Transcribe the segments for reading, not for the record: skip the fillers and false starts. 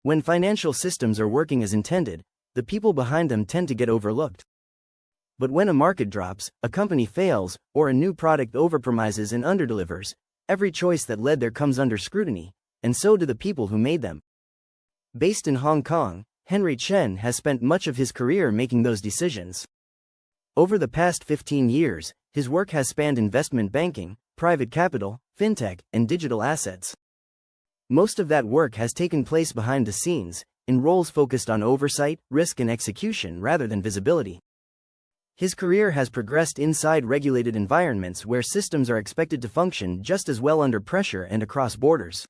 When financial systems are working as intended, the people behind them tend to get overlooked. But when a market drops, a company fails, or a new product overpromises and underdelivers, every choice that led there comes under scrutiny, and so do the people who made them. Based in Hong Kong, Henry Chen has spent much of his career making those decisions. Over the past 15 years, his work has spanned investment banking, private capital, fintech, and digital assets. Most of that work has taken place behind the scenes, in roles focused on oversight, risk, and execution rather than visibility. His career has progressed inside regulated environments where systems are expected to function just as well under pressure and across borders.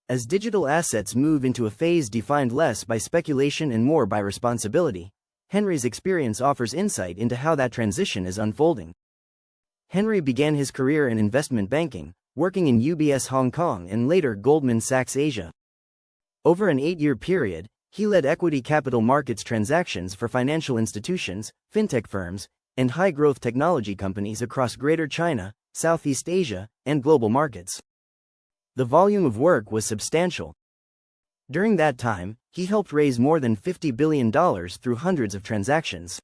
As digital assets move into a phase defined less by speculation and more by responsibility, Henry's experience offers insight into how that transition is unfolding. Henry began his career in investment banking, working in UBS Hong Kong and later Goldman Sachs Asia. Over an 8-year period, he led equity capital markets transactions for financial institutions, fintech firms, and high-growth technology companies across Greater China, Southeast Asia, and global markets. The volume of work was substantial. During that time, he helped raise more than $50 billion through hundreds of transactions.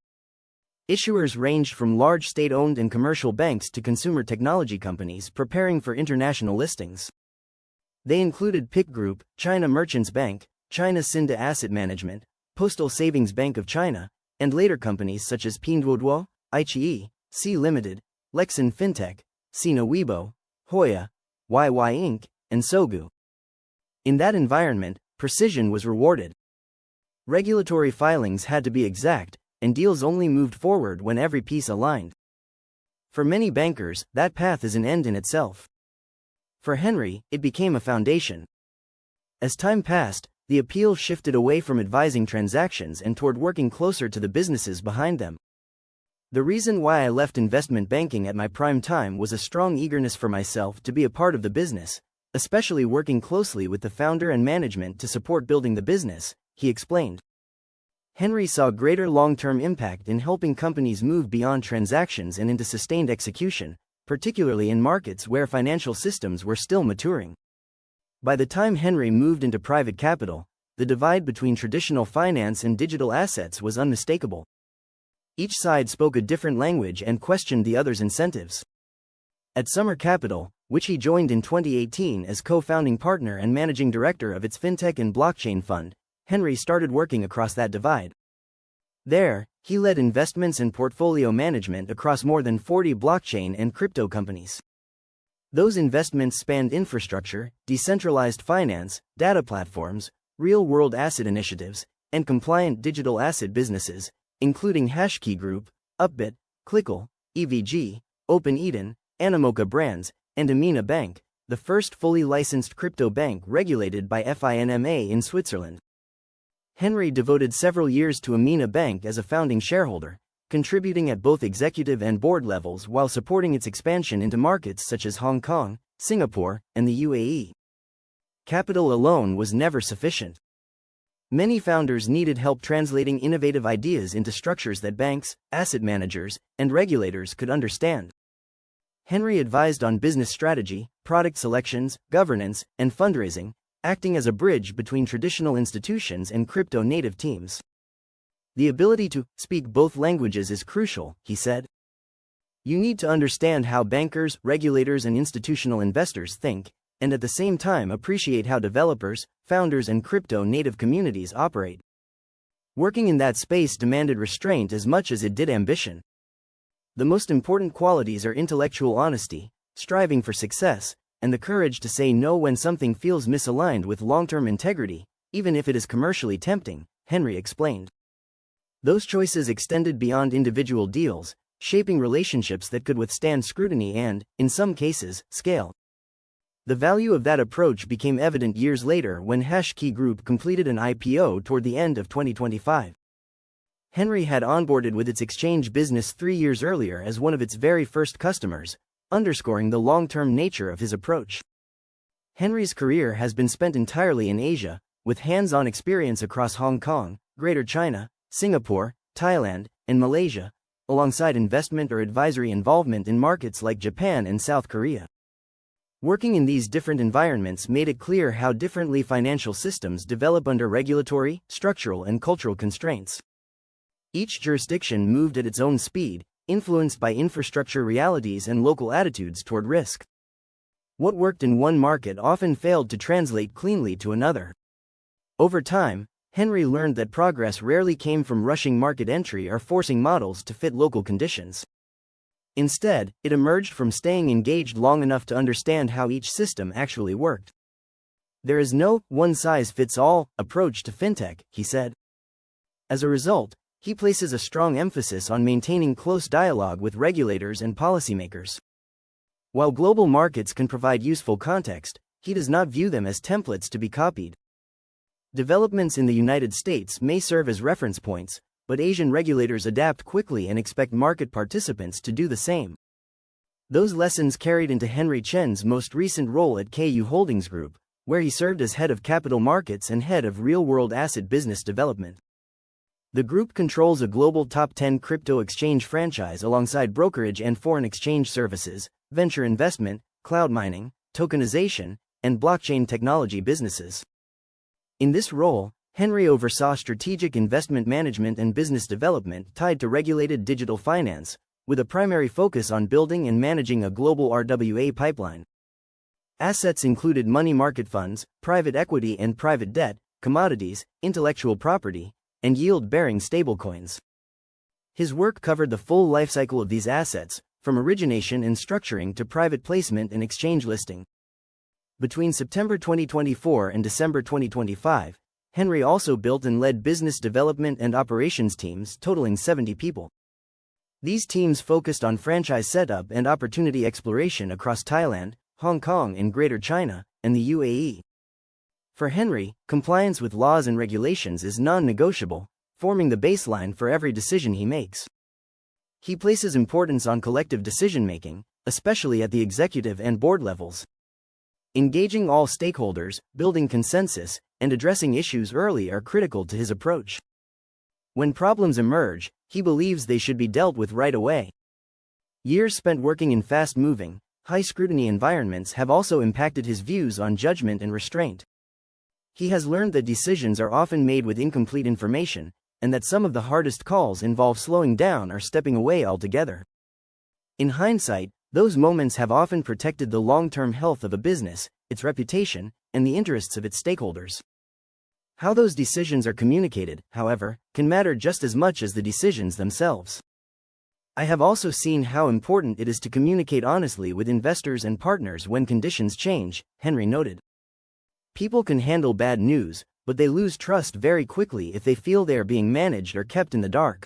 Issuers ranged from large state-owned and commercial banks to consumer technology companies preparing for international listings. They included PIC Group, China Merchants Bank, China Cinda Asset Management, Postal Savings Bank of China, and later companies such as Pinduoduo, IQIYI, C Limited, Lexin Fintech, Sina Weibo, Hoya, YY Inc., and Sogu. In that environment, precision was rewarded. Regulatory filings had to be exact, and deals only moved forward when every piece aligned. For many bankers, that path is an end in itself. For Henry, it became a foundation. As time passed, the appeal shifted away from advising transactions and toward working closer to the businesses behind them. The reason why I left investment banking at my prime time was a strong eagerness for myself to be a part of the business, especially working closely with the founder and management to support building the business, he explained. Henry saw greater long-term impact in helping companies move beyond transactions and into sustained execution, particularly in markets where financial systems were still maturing. By the time Henry moved into private capital, the divide between traditional finance and digital assets was unmistakable. Each side spoke a different language and questioned the other's incentives. At Summer Capital, which he joined in 2018 as co-founding partner and managing director of its fintech and blockchain fund, Henry started working across that divide. There, he led investments and portfolio management across more than 40 blockchain and crypto companies. Those investments spanned infrastructure, decentralized finance, data platforms, real-world asset initiatives, and compliant digital asset businesses, including Hashkey Group, Upbit, Clickle, EVG, OpenEden, Animoca Brands, and Amina Bank, the first fully licensed crypto bank regulated by FINMA in Switzerland. Henry devoted several years to Amina Bank as a founding shareholder, contributing at both executive and board levels while supporting its expansion into markets such as Hong Kong, Singapore, and the UAE. Capital alone was never sufficient. Many founders needed help translating innovative ideas into structures that banks, asset managers, and regulators could understand. Henry advised on business strategy, product selections, governance, and fundraising, acting as a bridge between traditional institutions and crypto-native teams. The ability to speak both languages is crucial, he said. You need to understand how bankers, regulators, and institutional investors think, and at the same time appreciate how developers, founders, and crypto-native communities operate. Working in that space demanded restraint as much as it did ambition. The most important qualities are intellectual honesty, striving for success, and the courage to say no when something feels misaligned with long-term integrity, even if it is commercially tempting, Henry explained. Those choices extended beyond individual deals, shaping relationships that could withstand scrutiny and, in some cases, scale. The value of that approach became evident years later when Hashkey Group completed an IPO toward the end of 2025. Henry had onboarded with its exchange business 3 years earlier as one of its very first customers, underscoring the long-term nature of his approach. Henry's career has been spent entirely in Asia, with hands-on experience across Hong Kong, Greater China, Singapore, Thailand, and Malaysia, alongside investment or advisory involvement in markets like Japan and South Korea. Working in these different environments made it clear how differently financial systems develop under regulatory, structural, and cultural constraints. Each jurisdiction moved at its own speed, influenced by infrastructure realities and local attitudes toward risk. What worked in one market often failed to translate cleanly to another. Over time, Henry learned that progress rarely came from rushing market entry or forcing models to fit local conditions. Instead, it emerged from staying engaged long enough to understand how each system actually worked. There is no one-size-fits-all approach to fintech, he said. As a result, he places a strong emphasis on maintaining close dialogue with regulators and policymakers. While global markets can provide useful context, he does not view them as templates to be copied. Developments in the United States may serve as reference points, but Asian regulators adapt quickly and expect market participants to do the same. Those lessons carried into Henry Chen's most recent role at KU Holdings Group, where he served as head of capital markets and head of real-world asset business development. The group controls a global top 10 crypto exchange franchise alongside brokerage and foreign exchange services, venture investment, cloud mining, tokenization, and blockchain technology businesses. In this role, Henry oversaw strategic investment management and business development tied to regulated digital finance, with a primary focus on building and managing a global RWA pipeline. Assets included money market funds, private equity and private debt, commodities, intellectual property, and yield-bearing stablecoins. His work covered the full lifecycle of these assets, from origination and structuring to private placement and exchange listing. Between September 2024 and December 2025, Henry also built and led business development and operations teams totaling 70 people. These teams focused on franchise setup and opportunity exploration across Thailand, Hong Kong and Greater China, and the UAE. For Henry, compliance with laws and regulations is non-negotiable, forming the baseline for every decision he makes. He places importance on collective decision-making, especially at the executive and board levels. Engaging all stakeholders, building consensus, and addressing issues early are critical to his approach. When problems emerge, he believes they should be dealt with right away. Years spent working in fast-moving, high-scrutiny environments have also impacted his views on judgment and restraint. He has learned that decisions are often made with incomplete information, and that some of the hardest calls involve slowing down or stepping away altogether. In hindsight, those moments have often protected the long-term health of a business, its reputation, and the interests of its stakeholders. How those decisions are communicated, however, can matter just as much as the decisions themselves. I have also seen how important it is to communicate honestly with investors and partners when conditions change, Henry noted. People can handle bad news, but they lose trust very quickly if they feel they are being managed or kept in the dark.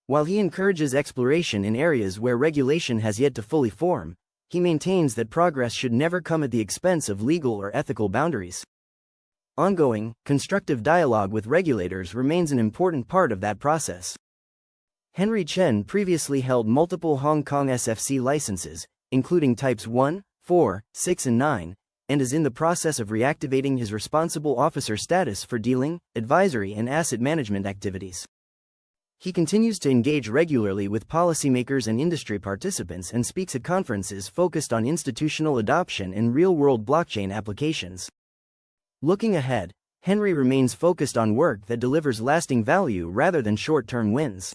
While he encourages exploration in areas where regulation has yet to fully form, he maintains that progress should never come at the expense of legal or ethical boundaries. Ongoing, constructive dialogue with regulators remains an important part of that process. Henry Chen previously held multiple Hong Kong SFC licenses, including Types 1, 4, 6 and 9, and is in the process of reactivating his responsible officer status for dealing, advisory and asset management activities. He continues to engage regularly with policymakers and industry participants and speaks at conferences focused on institutional adoption and real-world blockchain applications. Looking ahead, Henry remains focused on work that delivers lasting value rather than short-term wins.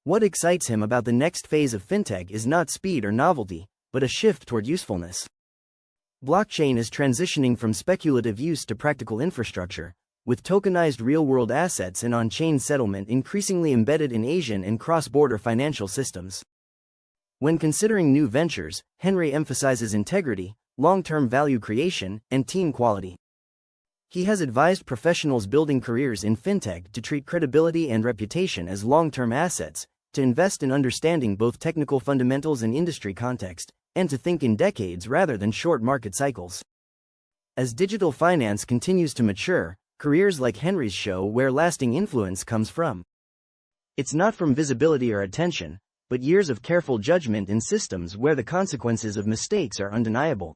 What excites him about the next phase of fintech is not speed or novelty, but a shift toward usefulness. Blockchain is transitioning from speculative use to practical infrastructure, with tokenized real-world assets and on-chain settlement increasingly embedded in Asian and cross-border financial systems. When considering new ventures, Henry emphasizes integrity, long-term value creation, and team quality. He has advised professionals building careers in fintech to treat credibility and reputation as long-term assets, to invest in understanding both technical fundamentals and industry context, and to think in decades rather than short market cycles. As digital finance continues to mature, careers like Henry's show where lasting influence comes from. It's not from visibility or attention, but years of careful judgment in systems where the consequences of mistakes are undeniable.